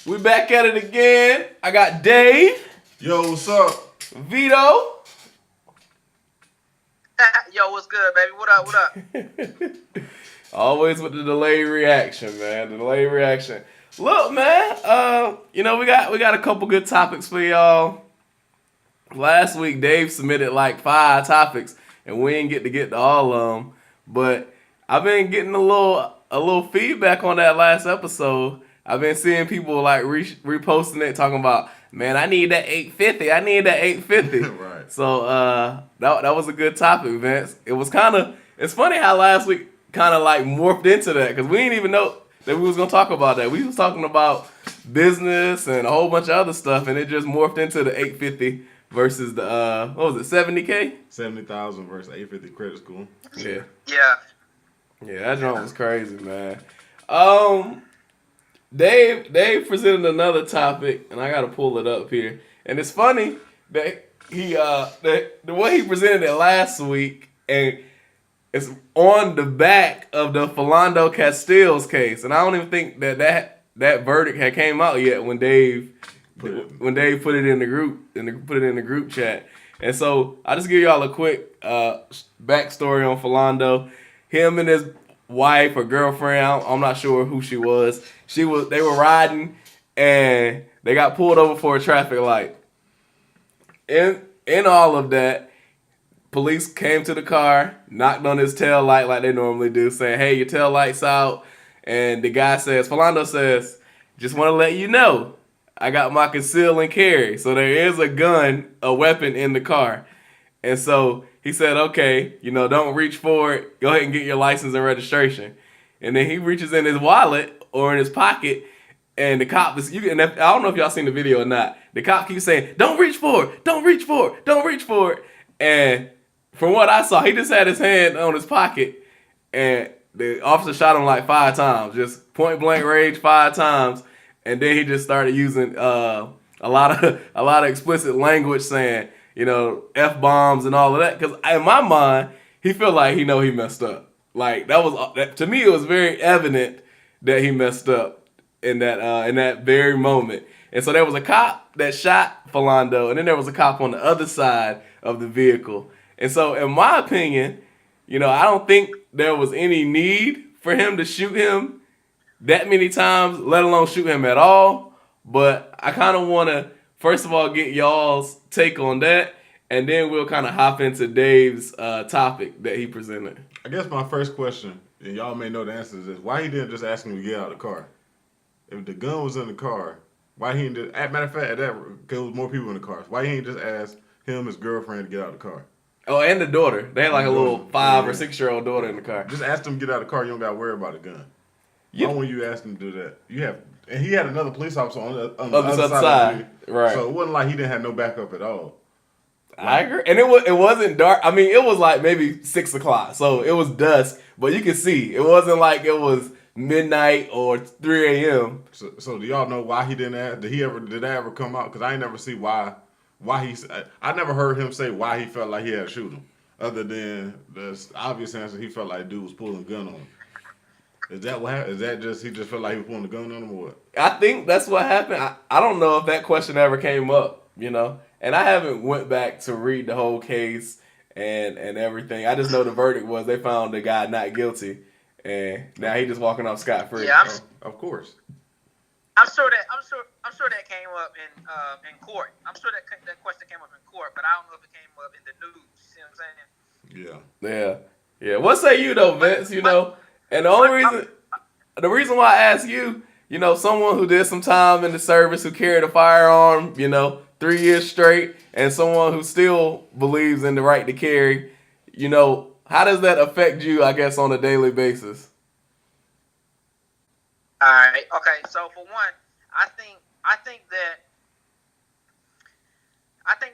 We back at it again. I got Dave. Yo, what's up? Vito. Yo, what's good, baby? What up? What up? Always with the delayed reaction, man. The delayed reaction. Look, man. We got a couple good topics for y'all. Last week, Dave submitted like 5 topics, and we didn't get to all of them. But I've been getting a little feedback on that last episode. I've been seeing people like reposting it, talking about, man, I need that 850. I need that 850. Right. So that was a good topic, Vince. It's funny how last week kind of like morphed into that, because we didn't even know that we was gonna talk about that. We was talking about business and a whole bunch of other stuff, and it just morphed into the 850 versus the what was it, 70K? 70,000 versus 850 credit score. Yeah. Yeah. Yeah, that joint was crazy, man. Dave presented another topic, and I gotta pull it up here. And it's funny that the way he presented it last week, and it's on the back of the Philando Castile's case. And I don't even think that verdict had came out yet when Dave put it in the group chat. And so I just give y'all a quick backstory on Philando. Him and his wife or girlfriend, I'm not sure who she was. They were riding, and they got pulled over for a traffic light. In all of that, police came to the car, knocked on his tail light like they normally do, saying, "Hey, your tail light's out." And the guy says, Philando says, "Just want to let you know, I got my conceal and carry." So there is a weapon in the car. And so he said, "Okay, don't reach for it. Go ahead and get your license and registration." And then he reaches in his wallet or in his pocket, and the cop is, I don't know if y'all seen the video or not. The cop keeps saying, "Don't reach for it. Don't reach for it. Don't reach for it." And from what I saw, he just had his hand on his pocket, and the officer shot him like 5 times, just point blank range 5 times. And then he just started using a lot of explicit language, saying, F bombs and all of that. Because in my mind, he felt like he messed up. Like that to me, it was very evident that he messed up in that very moment. And so there was a cop that shot Philando, and then there was a cop on the other side of the vehicle. And so, in my opinion, I don't think there was any need for him to shoot him that many times, let alone shoot him at all. But I kind of want to, first of all, get y'all's take on that, and then we'll kind of hop into Dave's topic that he presented. I guess my first question, and y'all may know the answer to this, why he didn't just ask him to get out of the car? If the gun was in the car, why he didn't just, as a matter of fact, because there was more people in the car, why he didn't just ask him, his girlfriend, to get out of the car? Oh, and the daughter. They had like a little 5 or 6-year-old daughter in the car. Just ask them to get out of the car. You don't got to worry about a gun. Why wouldn't you ask him to do that? And he had another police officer on the other side. Right. So it wasn't like he didn't have no backup at all. I agree. And it wasn't dark. I mean, it was like maybe 6 o'clock. So it was dusk, but you could see. It wasn't like it was midnight or 3 a.m. So do y'all know why he didn't ask? Did that ever come out? Because I ain't never see why I never heard him say why he felt like he had to shoot him. Other than the obvious answer, he felt like dude was pulling a gun on him. Is that what happened? Is that just he just felt like he was pulling a gun on him or what? I think that's what happened. I don't know if that question ever came up, And I haven't went back to read the whole case and everything. I just know the verdict was they found the guy not guilty, and now he just walking off scot free. Yeah, of course. I'm sure that came up in court. I'm sure that question came up in court, but I don't know if it came up in the news. You see what I'm Yeah. Yeah. What say you though, Vince? And the reason why I ask you, someone who did some time in the service, who carried a firearm, 3 years straight, and someone who still believes in the right to carry, how does that affect you, I guess, on a daily basis? All right. Okay. So for one, I think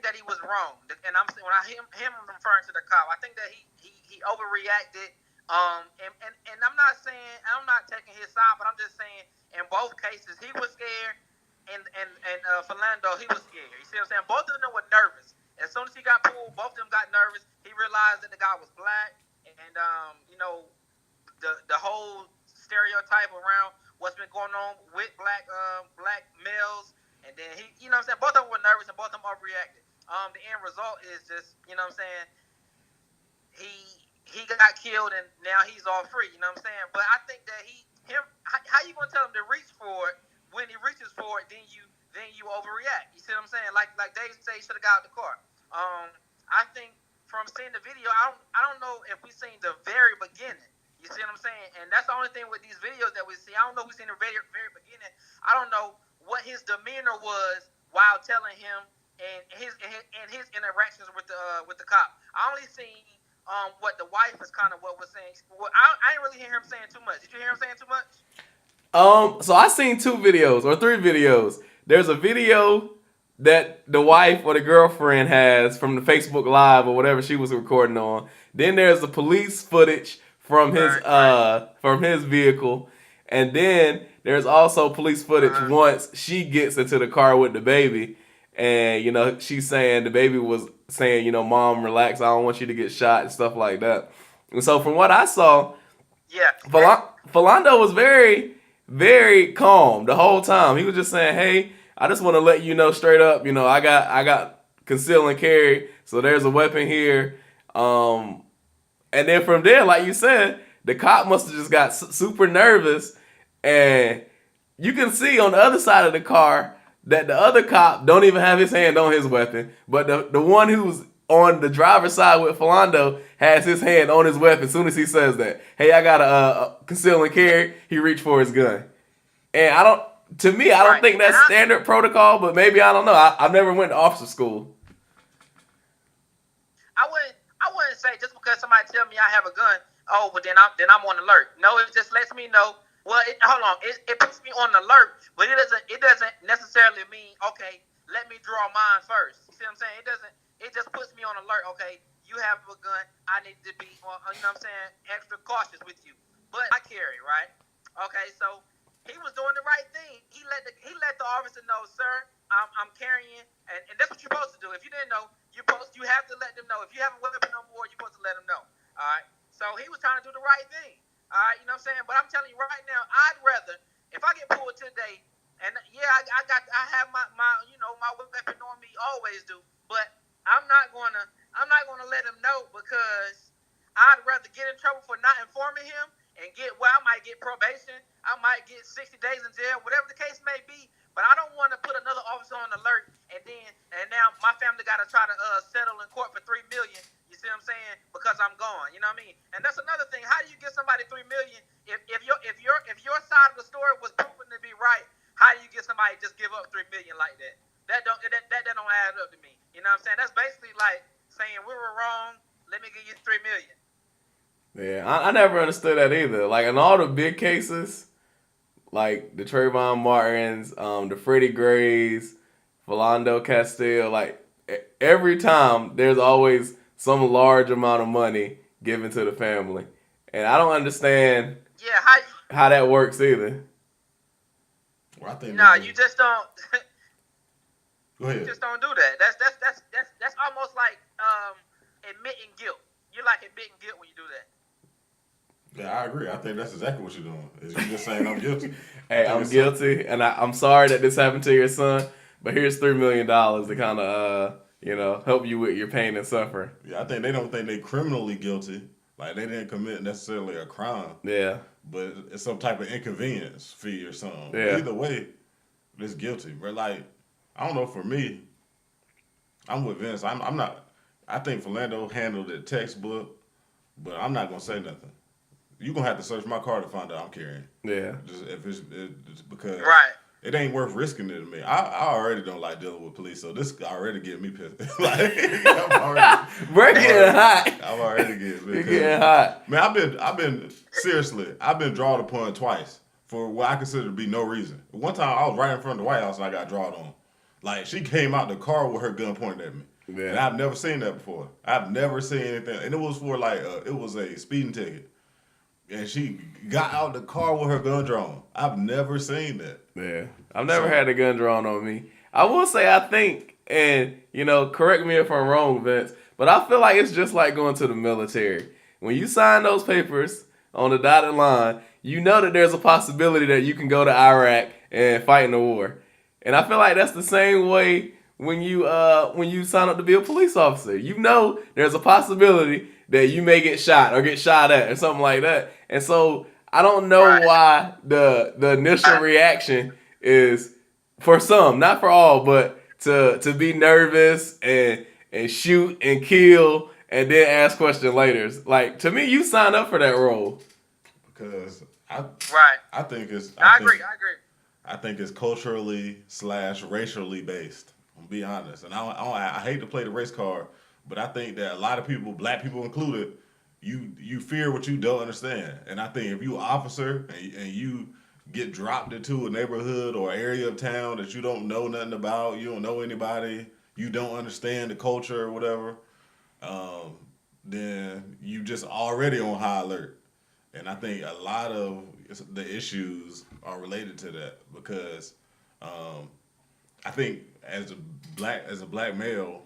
that he was wrong, and when I him referring to the cop, I think that he overreacted. And I'm not taking his side, but I'm just saying in both cases he was scared, and Philando, he was scared. You see what I'm saying? Both of them were nervous. As soon as he got pulled, both of them got nervous. He realized that the guy was black, and the whole stereotype around what's been going on with black And then he, you know what I'm saying, both of them were nervous and both of them overreacted. The end result is just, you know what I'm saying, he got killed and now he's all free. You know what I'm saying? But I think that how you gonna tell him to reach for it when he reaches for it? Then you overreact. You see what I'm saying? Like Dave said, he should have got out the car. I think from seeing the video, I don't know if we seen the very beginning. You see what I'm saying? And that's the only thing with these videos that we see. I don't know if we seen the very beginning. I don't know what his demeanor was while telling him and his interactions with the cop. I only seen what the wife is kind of what was saying. Well, I didn't really hear him saying too much. Did you hear him saying too much? So I seen 2 videos or 3 videos. There's a video that the wife or the girlfriend has from the Facebook Live or whatever she was recording on. Then there's the police footage from his vehicle, and then there's also police footage once she gets into the car with the baby, and you know she's saying the baby was saying, you know, Mom, relax, I don't want you to get shot and stuff like that. And so from what I saw, Philando was very, very calm the whole time. He was just saying, hey, I just want to let you know straight up, you know, I got conceal and carry, so there's a weapon here. And then from there, like you said, the cop must have just got super nervous, and you can see on the other side of the car that the other cop don't even have his hand on his weapon, but the one who's on the driver's side with Philando has his hand on his weapon as soon as he says that. Hey, I got a conceal and carry. He reached for his gun, and I don't think that's standard protocol, but maybe, I don't know. I've never went to officer school. I wouldn't say just because somebody tell me I have a gun, oh, but then I'm on alert. No, it just lets me know. Well, hold on, it puts me on alert, but it doesn't necessarily mean, okay, let me draw mine first. You see what I'm saying? It just puts me on alert. Okay, you have a gun, I need to be, you know what I'm saying, extra cautious with you. But I carry, right? Okay, so he was doing the right thing. He let the officer know, sir, I'm carrying, and that's what you're supposed to do. If you didn't know, you have to let them know. If you have a weapon no more, you're supposed to let them know. All right. So he was trying to do the right thing. All right, you know what I'm saying? But I'm telling you right now, I'd rather, if I get pulled today, and yeah, I have my weapon on me, always do. But I'm not gonna let him know, because I'd rather get in trouble for not informing him and I might get probation, I might get 60 days in jail, whatever the case may be. But I don't want to put another officer on alert, and now my family got to try to settle in court for $3 million. You see what I'm saying? Because I'm gone. You know what I mean? And that's another thing. How do you give somebody $3 million if your side of the story was proven to be right? How do you get somebody to just give up $3 million like that? That don't add up to me. You know what I'm saying? That's basically like saying we were wrong. Let me give you $3 million. Yeah, I never understood that either. Like in all the big cases, like the Trayvon Martins, the Freddie Grays, Philando Castile, like every time there's always some large amount of money given to the family, and I don't understand how that works either. Well, I think you just don't. Go ahead. You just don't do that. That's almost like admitting guilt. You're like admitting guilt when you do that. Yeah, I agree. I think that's exactly what you're doing. Is you're just saying I'm guilty. Hey, I'm guilty, and I'm sorry that this happened to your son, but here's $3 million to kind of help you with your pain and suffering. Yeah, I think they don't think they criminally guilty. Like they didn't commit necessarily a crime. Yeah. But it's some type of inconvenience fee or something. Yeah. Either way, it's guilty. But like, I don't know. For me, I'm with Vince. I'm not. I think Philando handled it textbook, but I'm not gonna say nothing. You're going to have to search my car to find out I'm carrying. Yeah. It's because it ain't worth risking it to me. I already don't like dealing with police, so this already getting me pissed. We're getting hot. I'm already getting pissed. You're getting hot. Man, I've been drawn upon twice for what I consider to be no reason. One time I was right in front of the White House and I got drawn on. Like, she came out the car with her gun pointed at me. Yeah. And I've never seen that before. I've never seen anything. And it was for it was a speeding ticket. And she got out the car with her gun drawn. I've never seen that. Yeah. I've never had a gun drawn on me. I will say, I think, and, correct me if I'm wrong, Vince, but I feel like it's just like going to the military. When you sign those papers on the dotted line, you know that there's a possibility that you can go to Iraq and fight in the war. And I feel like that's the same way when you sign up to be a police officer. You know there's a possibility that you may get shot or get shot at or something like that. And so I don't know Right. why the initial reaction is for some, not for all, but to be nervous and shoot and kill and then ask questions later. Like to me, you signed up for that role. Because Right. I think it's I agree. I agree. I think it's culturally / racially based. I'm be honest, and I hate to play the race card, but I think that a lot of people, black people included, you fear what you don't understand. And I think if you an officer and you get dropped into a neighborhood or area of town that you don't know nothing about, you don't know anybody, you don't understand the culture or whatever, um, then you just already on high alert. And I think a lot of the issues are related to that because um, I think as a black male,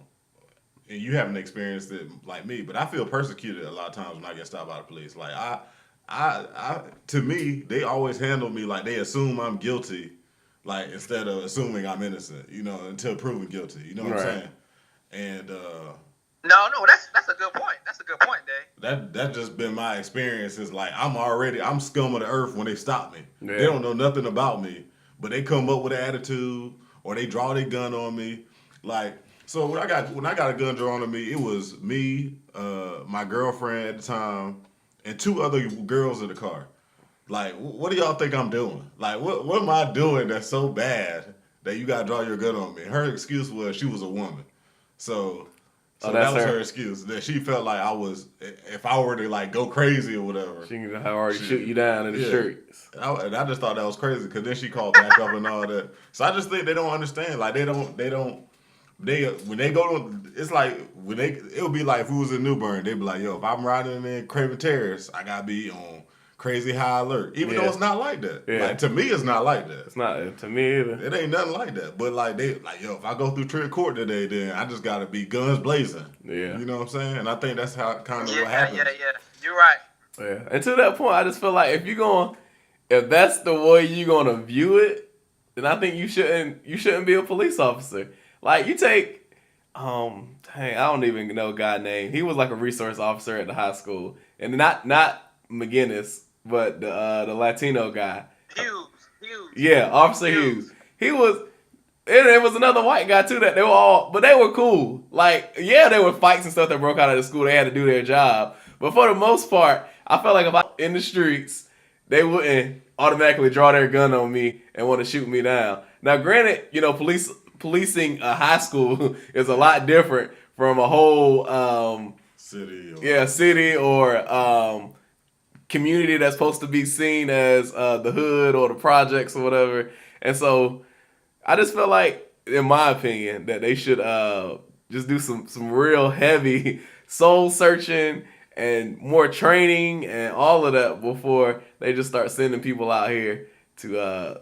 and you haven't experienced it like me, but I feel persecuted a lot of times when I get stopped by the police. Like to me, they always handle me like they assume I'm guilty, like instead of assuming I'm innocent. You know, until proven guilty. You know what I'm Right. saying? And No, that's a good point. That's a good point, Dave. That's just been my experience. Is like I'm scum of the earth when they stop me. Yeah. They don't know nothing about me, but they come up with an attitude or they draw their gun on me. Like so when I got a gun drawn on me, it was me, my girlfriend at the time, and two other girls in the car. Like what do y'all think I'm doing? Like what am I doing that's so bad that you gotta draw your gun on me? Her excuse was she was a woman. So Oh, that that's was her. her excuse. That she felt like I was, if I were to like go crazy or whatever. She can already shoot you down in the Yeah. streets. And I just thought that was crazy because then she called back up and all that. So I just think they don't understand. Like when they go to, it's like it would be like if we was in New Bern, they'd be like, yo, if I'm riding in Craven Terrace, I gotta be on crazy high alert. Even though Yeah. it's not like that. Yeah. Like to me, it's not like that. It's not to me either. It ain't nothing like that. But like yo, if I go through trick court today, then I just gotta be guns blazing. Yeah. You know what I'm saying? And I think that's how kind of what Yeah, happens. yeah. You're right. Yeah. And to that point, I just feel like if that's the way you're gonna view it, then I think you shouldn't be a police officer. Like you take dang, I don't even know guy's name. He was like a resource officer at the high school. And not McGinnis, but the Latino guy. Hughes. Yeah, Officer Hughes. He was, and there was another white guy too that they were all, but they were cool. Like, yeah, there were fights and stuff that broke out of the school. They had to do their job. But for the most part, I felt like if I was in the streets, they wouldn't automatically draw their gun on me and want to shoot me down. Now, granted, policing a high school is a lot different from a whole city or community that's supposed to be seen as the hood or the projects or whatever. And so I just feel like, in my opinion, that they should just do some real heavy soul searching and more training and all of that before they just start sending people out here to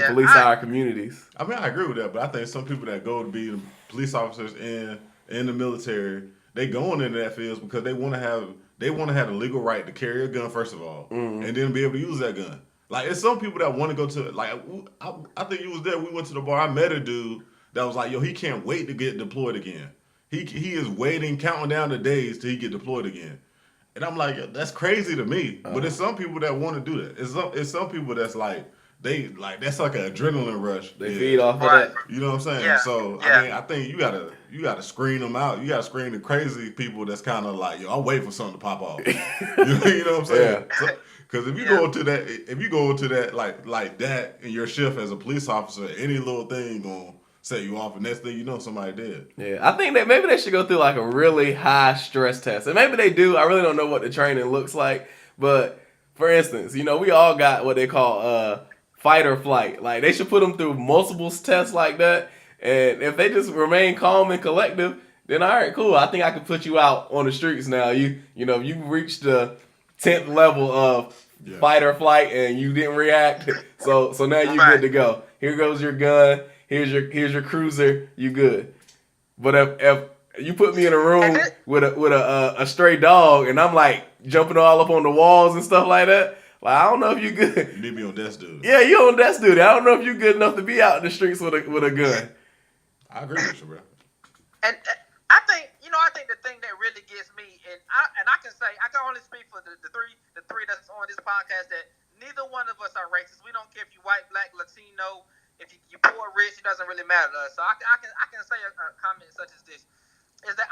police our communities. I mean, I agree with that, but I think some people that go to be police officers in the military, they going into that field because they want to have the legal right to carry a gun first of all, and then be able to use that gun. Like it's some people that want to go to like I think you was there. We went to the bar. I met a dude that was like, yo, he can't wait to get deployed again. He is waiting, counting down the days till he get deployed again. And I'm like, that's crazy to me. But it's some people that want to do that. It's some people that's like that's like an adrenaline rush. They feed off of that. You know what I'm saying? Yeah. So Yeah. I mean, I think you gotta screen them out. You gotta screen the crazy people that's kind of like, yo, I'm waiting for something to pop off. You know what I'm saying? Yeah. Because if you go into that like that in your shift as a police officer, any little thing gonna set you off, and next thing you know, somebody dead. Yeah, I think that maybe they should go through like a really high stress test, and maybe they do. I really don't know what the training looks like, but for instance, we all got what they call fight or flight. Like they should put them through multiple tests like that, and if they just remain calm and collective, then all right, cool. I think I can put you out on the streets now. You reached the 10th level of fight or flight, and you didn't react, so now you're good to go. Here goes your gun. Here's your cruiser. You good. But if you put me in a room with a stray dog and I'm like jumping all up on the walls and stuff like that, Like, I don't know if you good. You need to be on desk duty. Yeah, you on desk duty. I don't know if you good enough to be out in the streets with a gun. I agree with you, bro. And I think I think the thing that really gets me, and I can say I can only speak for the three that's on this podcast, that neither one of us are racist. We don't care if you white, black, Latino, if you poor, rich, it doesn't really matter to us. So I can say a comment such as this is that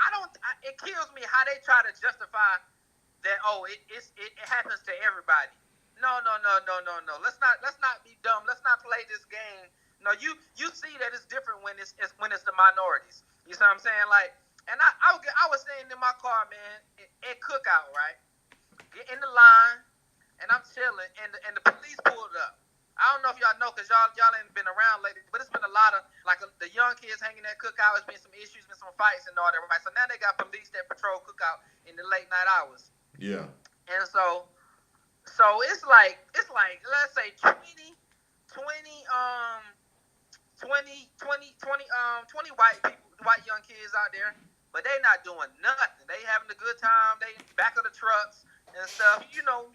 it kills me how they try to justify that it happens to everybody. No. Let's not be dumb. Let's not play this game. No, you see that it's different when it's the minorities. You see what I'm saying? Like, and I was sitting in my car, man, at cookout, right? Get in the line, and I'm chilling, and the police pulled up. I don't know if y'all know, because y'all ain't been around lately, but it's been a lot of, like, the young kids hanging at cookout. There's been some issues, been some fights and all that, right? So now they got police that patrol cookout in the late night hours. Yeah. And so it's like let's say 20 white young kids out there, but they not doing nothing. They having a good time. They back of the trucks and stuff.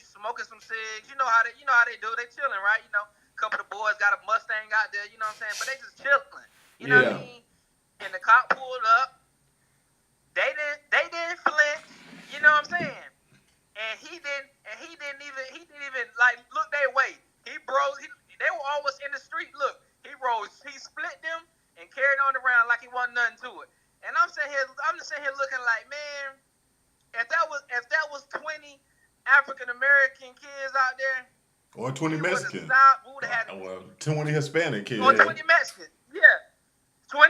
Smoking some cigs. You know how they do. They chilling, right? A couple of the boys got a Mustang out there. You know what I'm saying? But they just chilling. You know what I mean? And the cop pulled up. They didn't flinch. You know what I'm saying? And he didn't even like look their way. They were almost in the street. Look, he split them and carried on around like he wasn't nothing to it. And I'm just sitting here looking like, man, if that was 20 African American kids out there, or 20 Mexicans, we would have had 20 Hispanic kids, or 20 Mexicans, yeah, 20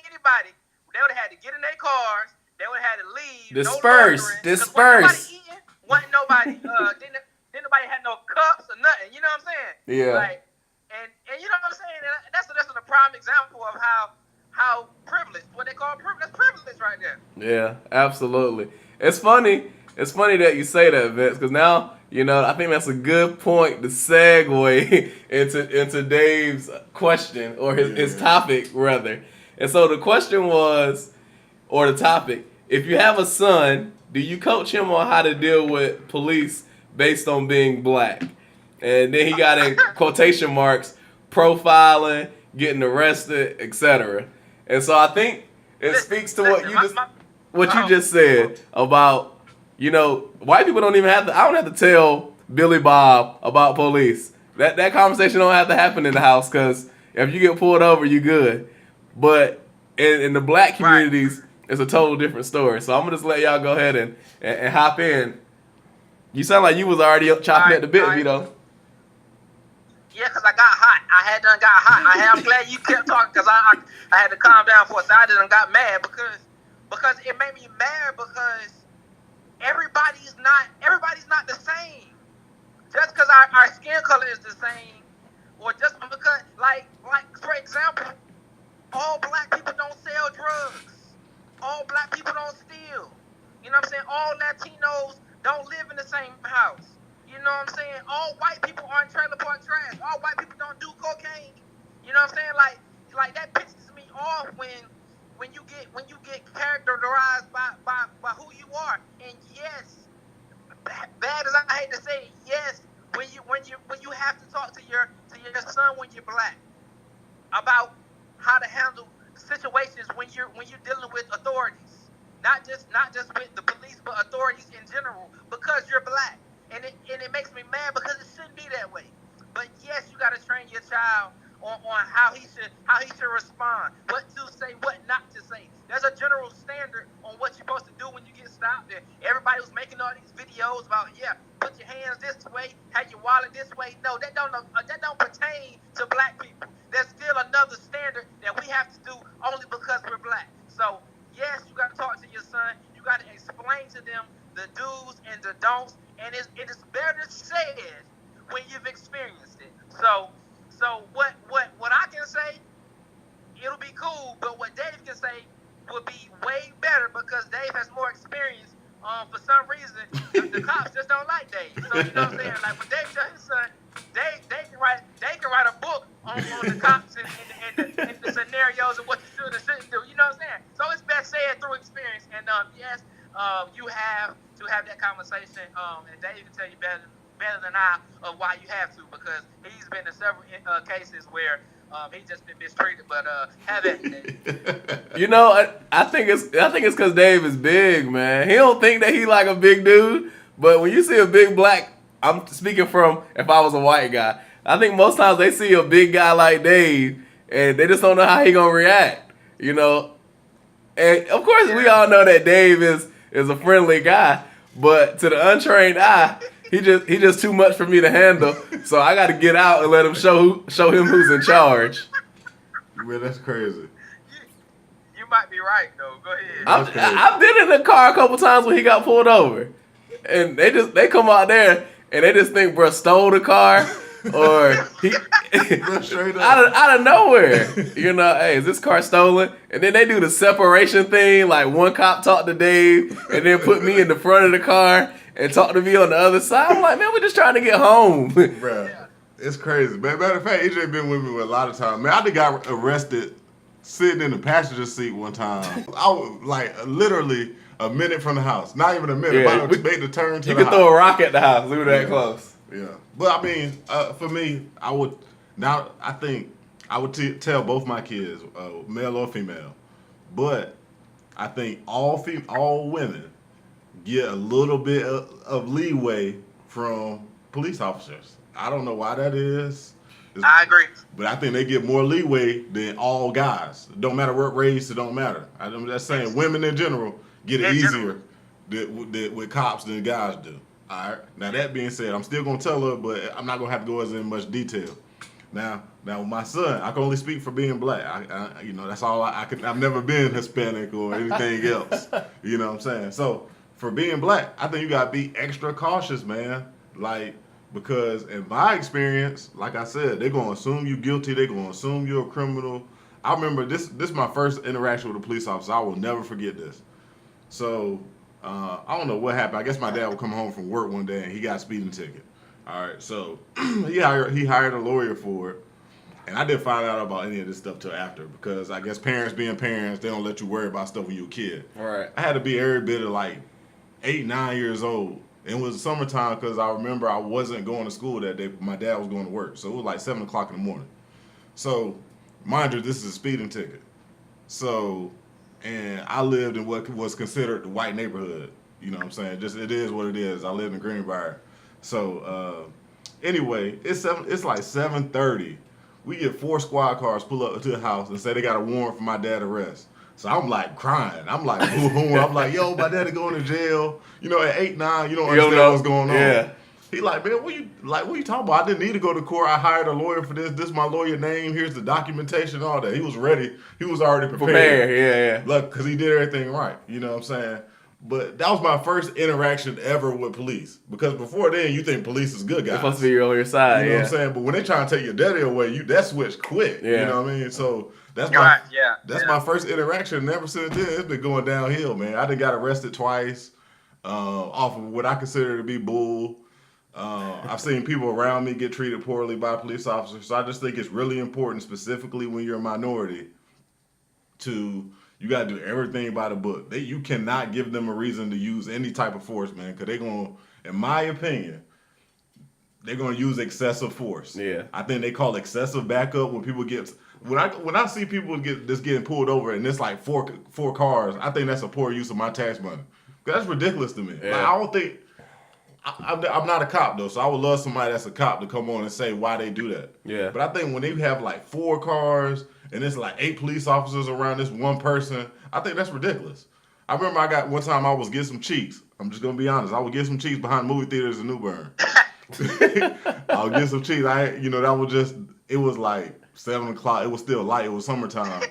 anybody. They would have had to get in their cars. They would have had to leave. Disperse. Wasn't nobody didn't nobody had no cups or nothing. You know what I'm saying? Yeah. Like, and you know what I'm saying? And that's a prime example of how privileged, what they call privilege, right there. Yeah, absolutely. It's funny that you say that, Vince, because now, I think that's a good point to segue into Dave's question, or his topic, rather. And so the question was, or the topic, if you have a son, do you coach him on how to deal with police based on being black? And then he got in quotation marks, profiling, getting arrested, etc. And so I think it speaks to what you just said about, white people don't even have to, I don't have to tell Billy Bob about police. That conversation don't have to happen in the house, because if you get pulled over, you good. But in the black communities, it's a total different story. So I'm going to just let y'all go ahead and hop in. You sound like you was already chopping at the bit, Vito. Yeah, because I got hot. Got hot. I'm glad you kept talking, because I had to calm down for a second. I got mad because it made me mad, because everybody's not the same. Just because our skin color is the same, or just because, like for example, all black people don't sell drugs. All black people don't steal. You know what I'm saying? All Latinos don't live in the same house. You know what I'm saying? All white people aren't trailer park trash. All white people don't do cocaine. You know what I'm saying? Like that pisses me off when you get characterized by who you are. And yes, bad as I hate to say it, yes, when you have to talk to your son when you're black about how to handle situations when you're dealing with authorities, not just with the police, but authorities in general, because you're black, and it makes me mad, because it shouldn't be that way. But yes, you got to train your child on how he should respond, what to say, what not to say. There's a general standard on what you're supposed to do when you get stopped. And everybody was making all these videos about, put your hands this way, have your wallet this way. No, that don't pertain to black people. There's still another standard that we have to do only because we're black. So yes, you got to talk to your son. You got to explain to them the do's and the don'ts, and it is better said when you've experienced it. So what I can say, it'll be cool, but what Dave can say would be way better, because Dave has more experience. For some reason, the cops just don't like Dave. So you know what I'm saying? Like when Dave tells his son, they can write a book on the cops and the scenarios of what you should and shouldn't do. You know what I'm saying? So it's best said through experience. And yes, you have to have that conversation. And Dave can tell you better better than I of why you have to, because he's been in several cases where he's just been mistreated. But have at it, Dave. You know, I think it's because Dave is big, man. He don't think that he like a big dude, but when you see a big black, I'm speaking from if I was a white guy. I think most times they see a big guy like Dave, and they just don't know how he gonna react. You know, and of course we all know that Dave is a friendly guy, but to the untrained eye, he just too much for me to handle. So I got to get out and let him show him who's in charge. Man, that's crazy. You might be right though. Go ahead. I've been in the car a couple times when he got pulled over, and they come out there and they just think bro stole the car or he Straight up. out of nowhere. You know, hey, is this car stolen? And then they do the separation thing, like one cop talk to Dave and then put me in the front of the car and talk to me on the other side. I'm like, man, we're just trying to get home. Bruh, it's crazy. Man, matter of fact, AJ been with me a lot of times. Man, I done got arrested sitting in the passenger seat one time. I was like literally a minute from the house. Not even a minute. Yeah, I made the turn to you the could house. throw a rock at the house. We were that close. Yeah. But I mean, for me, I think I would tell both my kids, male or female. But I think all women get a little bit of leeway from police officers. I don't know why that is. I agree. But I think they get more leeway than all guys. Don't matter what race, it don't matter. I'm just saying women in general get it easier with cops than guys do. All right. Now that being said, I'm still gonna tell her, but I'm not gonna have to go into much detail. Now with my son, I can only speak for being black. I that's all I can. I've never been Hispanic or anything else. You know what I'm saying? So for being black, I think you gotta be extra cautious, man. Like, because in my experience, like I said, they're gonna assume you guilty. They're gonna assume you're a criminal. I remember this is my first interaction with a police officer. I will never forget this. So I don't know what happened. I guess my dad would come home from work one day and he got a speeding ticket. All right, so he hired a lawyer for it, and I didn't find out about any of this stuff till after, because I guess parents being parents, they don't let you worry about stuff when you're a kid. All right. I had to be every bit of like 8, 9 years old. It was summertime because I remember I wasn't going to school that day. My dad was going to work, so it was like 7 o'clock in the morning. So, mind you, this is a speeding ticket. So, and I lived in what was considered the white neighborhood. You know what I'm saying? Just it is what it is. I lived in Greenbrier. So, anyway, it's like 7:30. We get 4 squad cars pull up to the house and say they got a warrant for my dad's arrest. So I'm like crying. I'm like boo-hoo. I'm like, yo, my daddy going to jail. You know, at 8, 9, you don't understand what's going on. Yeah. He like, man, what you talking about? I didn't need to go to court. I hired a lawyer for this. This is my lawyer name. Here's the documentation, all that. He was ready. He was already prepared. Yeah. Look, because he did everything right. You know what I'm saying? But that was my first interaction ever with police. Because before then, you think police is good guys. They're supposed to be on your side, You know what I'm saying? But when they try to take your daddy away, that switch quick. Yeah. You know what I mean? So that's my first interaction. And ever since then, it's been going downhill, man. I done got arrested twice off of what I consider to be bull. I've seen people around me get treated poorly by police officers. So I just think it's really important, specifically when you're a minority, you got to do everything by the book. You cannot give them a reason to use any type of force, man, because they're going to, in my opinion, they're going to use excessive force. Yeah. I think they call excessive backup when people get, when I see people getting pulled over and it's like four cars, I think that's a poor use of my tax money. That's ridiculous to me. Yeah. Like, I don't think, I'm not a cop though, so I would love somebody that's a cop to come on and say why they do that. Yeah. But I think when they have like 4 cars and it's like 8 police officers around this one person, I think that's ridiculous. I remember one time I was getting some cheeks. I'm just gonna be honest. I would get some cheeks behind movie theaters in New Bern. I would get some cheeks. It was like 7 o'clock. It was still light. It was summertime.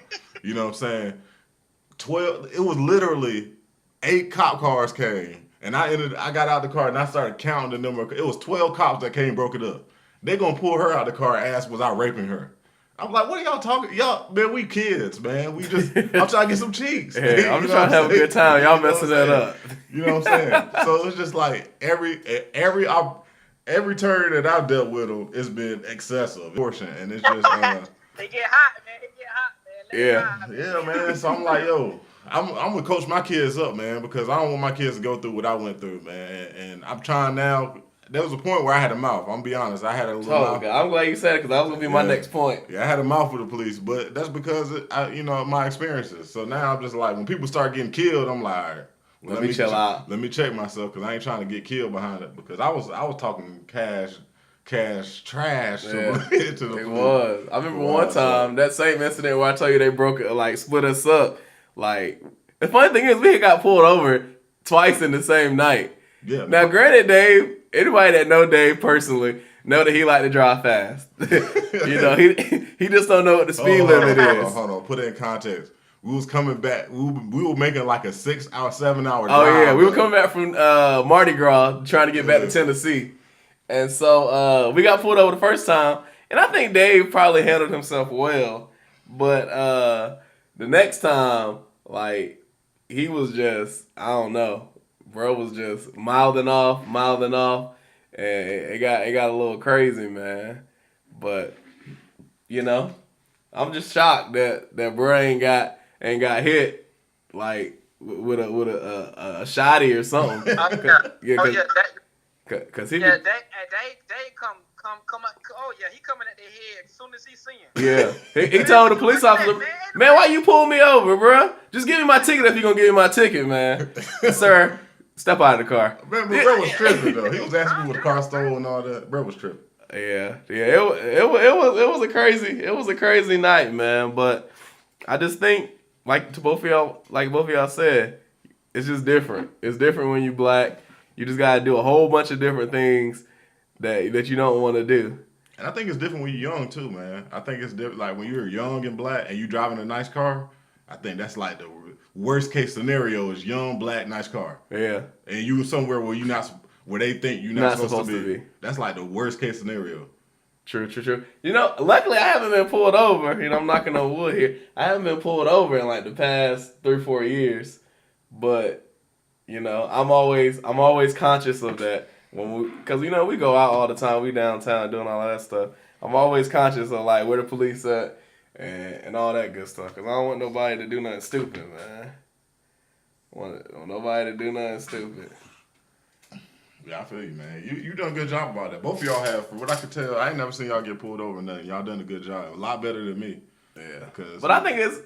You know what I'm saying? It was literally 8 cop cars came. And I got out the car and I started counting the number. It was 12 cops that came, broke it up. They gonna pull her out the car and ask, was I raping her? I'm like, what are y'all talking? Y'all, man, we kids, man. I'm trying to get some cheeks. Yeah, I'm just trying to have a good time. Y'all messing that up. You know what I'm saying? So it's just like every turn that I've dealt with them, it's been excessive portion, and it's just they get hot, man. They get hot, man. Yeah, man. So I'm like, yo, I'm gonna coach my kids up, man, because I don't want my kids to go through what I went through, man. And I'm trying now. there was a point where I had a mouth. I'm gonna be honest. I had a little Oh, mouth. God. I'm glad you said it because that was gonna be my next point. Yeah, I had a mouth with the police, but that's because of my experiences. So now I'm just like, when people start getting killed, I'm like, all right, well, Let me chill out. Let me check myself because I ain't trying to get killed behind it. Because I was talking cash trash to, Yeah, to the it police. was. I remember one time that same incident where I told you they broke it, like split us up. Like the funny thing is, we had got pulled over twice in the same night. Yeah. Now, granted, Dave. Anybody that know Dave personally know that he like to drive fast. He just don't know what the speed limit is. Hold on. Put it in context. We was coming back. We were making like a 6-hour, 7-hour drive. Oh yeah, we were coming back from Mardi Gras trying to get back to Tennessee, and so we got pulled over the first time, and I think Dave probably handled himself well, but the next time, like he was just I don't know, bro was just mouthing off, and it got a little crazy, man. But I'm just shocked that bro ain't got hit like with a shotty or something. Cause he they come up. Oh yeah, he coming at their head as soon as he see him. Yeah, he told the police officer, man, why you pull me over, bro? Just give me my ticket if you gonna give me my ticket, man. Sir, step out of the car. Man, bro was tripping though. He was asking me what the car stole and all that. Bro was tripping. Yeah. It was a crazy night, man. But I just think, like both of y'all said, it's just different. It's different when you black. You just gotta do a whole bunch of different things that you don't want to do. And I think it's different when you're young too, man. I think it's different. Like when you're young and black and you driving a nice car, I think that's like the worst case scenario is young, black, nice car. Yeah. And you somewhere where they think you're not supposed to be. That's like the worst case scenario. True. Luckily I haven't been pulled over. I'm knocking on wood here. I haven't been pulled over in like the past 3-4 years. But, I'm always conscious of that. Because we go out all the time, we downtown doing all that stuff. I'm always conscious of like where the police at and all that good stuff. Because I don't want nobody to do nothing stupid, man. I want nobody to do nothing stupid. Yeah, I feel you, man. You done a good job about that. Both of y'all have, from what I could tell, I ain't never seen y'all get pulled over or nothing. Y'all done a good job. A lot better than me. Yeah. But I think it's,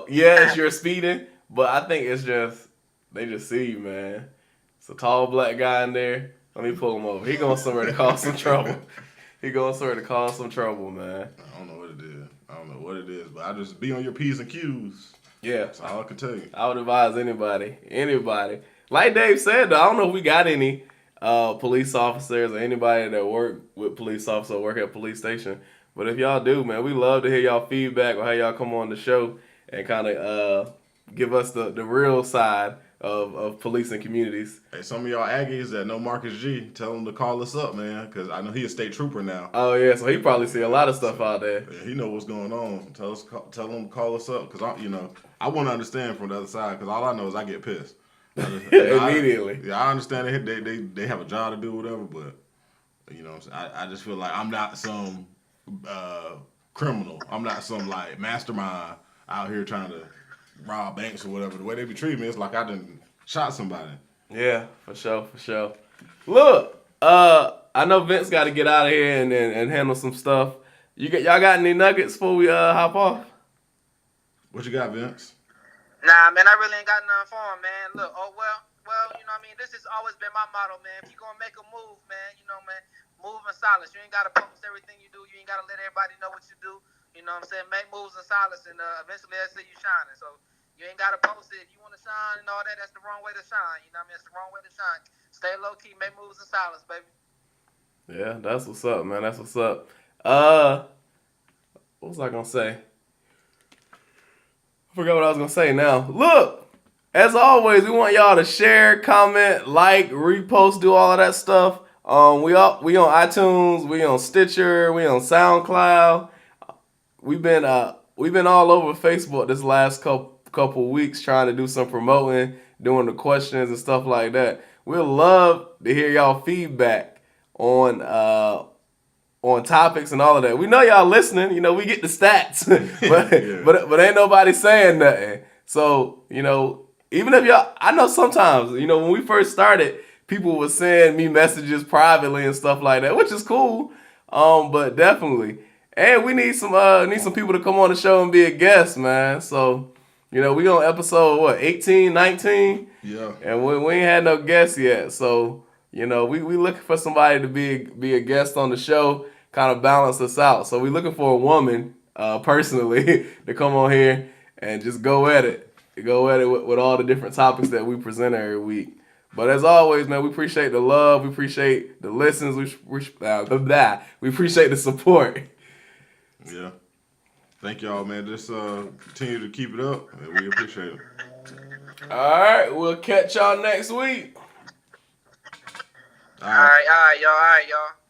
yes, you're speeding, but I think it's just, they just see you, man. It's a tall black guy in there. Let me pull him over. He going somewhere to cause some trouble. Man. I don't know what it is, but I just be on your P's and Q's. Yeah. That's all I can tell you. I would advise anybody. Like Dave said, though, I don't know if we got any police officers or anybody that work with police officers or work at police station. But if y'all do, man, we love to hear y'all feedback or how y'all come on the show and kind of give us the real side of policing communities. Hey, some of y'all Aggies that know Marcus G, tell him to call us up, man, because I know he a state trooper now. Oh, yeah, so he probably see a lot of stuff out there. Yeah, he know what's going on. Tell him to call us up, because I want to understand from the other side, because all I know is I get pissed. Immediately. I understand they have a job to do, whatever, but I just feel like I'm not some criminal. I'm not some like mastermind out here trying to rob banks or whatever. The way they be treating me, it's like I done shot somebody. Yeah, for sure. Look, I know Vince got to get out of here and handle some stuff. Y'all got any nuggets before we hop off? What you got, Vince? Nah, man, I really ain't got nothing for him, man. Look, this has always been my motto, man. If you're going to make a move, man, man, move in silence. You ain't got to post everything you do. You ain't got to let everybody know what you do. You know what I'm saying? Make moves in silence, and eventually they'll see you shining. So you ain't got to post it. If you want to shine and all that, that's the wrong way to shine. You know what I mean? It's the wrong way to shine. Stay low-key, make moves in silence, baby. Yeah, that's what's up, man. That's what's up. What was I going to say? I forgot what I was going to say now. Look, as always, we want y'all to share, comment, like, repost, do all of that stuff. We on iTunes, we on Stitcher, we on SoundCloud. We've been all over Facebook this last couple weeks trying to do some promoting, doing the questions and stuff like that. We'd love to hear y'all feedback on topics and all of that. We know y'all listening. We get the stats, but ain't nobody saying nothing. So even if y'all, I know sometimes when we first started, people would send me messages privately and stuff like that, which is cool. But definitely, and we need some people to come on the show and be a guest, man. So, we on episode what 18, 19, Yeah. and we ain't had no guests yet. So, we looking for somebody to be a guest on the show, kind of balance us out. So we looking for a woman, personally, to come on here and just go at it. Go at it with all the different topics that we present every week. But as always, man, we appreciate the love. We appreciate the listens. We appreciate the support. Yeah. Thank y'all, man. Just continue to keep it up, and we appreciate it. All right, we'll catch y'all next week. All right, y'all.